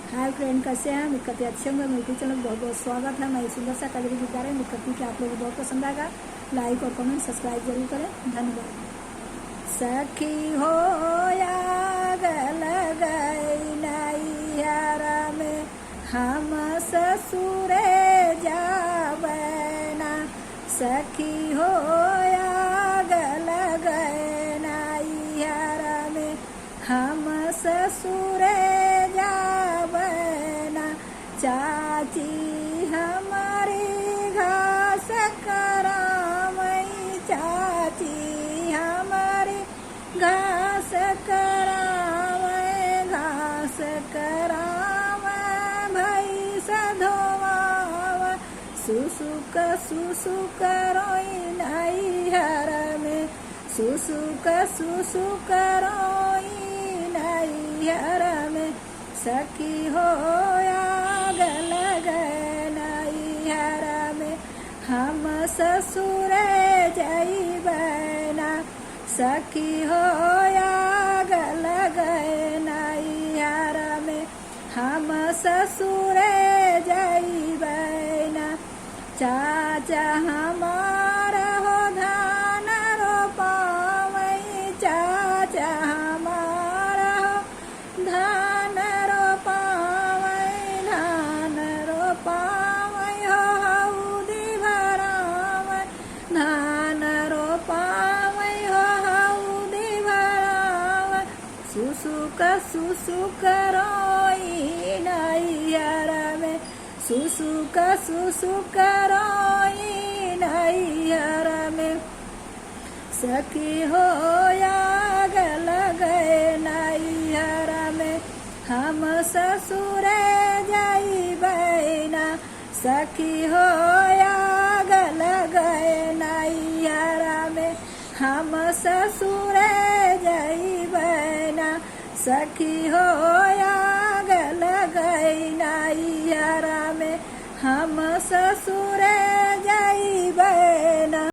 Hi friend, कैसे हैं? उम्मीद करते अच्छे होंगे। मेरे यूट्यूब चैनल बहुत बहुत स्वागत है। मैं सुंदर सा कजरी गीत गा रही हूँ। उम्मीद करती हूँ कि आप लोगों को बहुत पसंद आएगा। लाइक और कमेंट सब्सक्राइब जरूर करें। धन्यवाद। सखी हो आग गई नैहरा में, हम ससुरे जावना। सखी हो आग गए नैहरा में, हम ससुरे जावना। चाची हमारी घास करावई, चाची हमारी घास करावे, घास करावे भैंस धोवावे। सुसुक सुसुक रोई नैहर में, सुसुक रोई नैहर में। सखी हो आग लगे नैहर में, हम ससुरे जइबना। सखी हो आग लगे नैहर में, हम ससुरे जइबना। चाचा हमारा हो धान रोपावई, चाचा हमारा हो धान रोपावई, धान रोपावई हो हौदी भरावई, धान रोपावई हो हौदी भरावई। सुसुक रोई नैहर में, सुसुक रोई नैहर में। सखी हो आग लगे नैहर में, हम ससुरे जइबना। सखी हो आग लगे नैहर में, हम ससुरे जइबना। सखी हो आग लगे नैहर में, हम ससुरे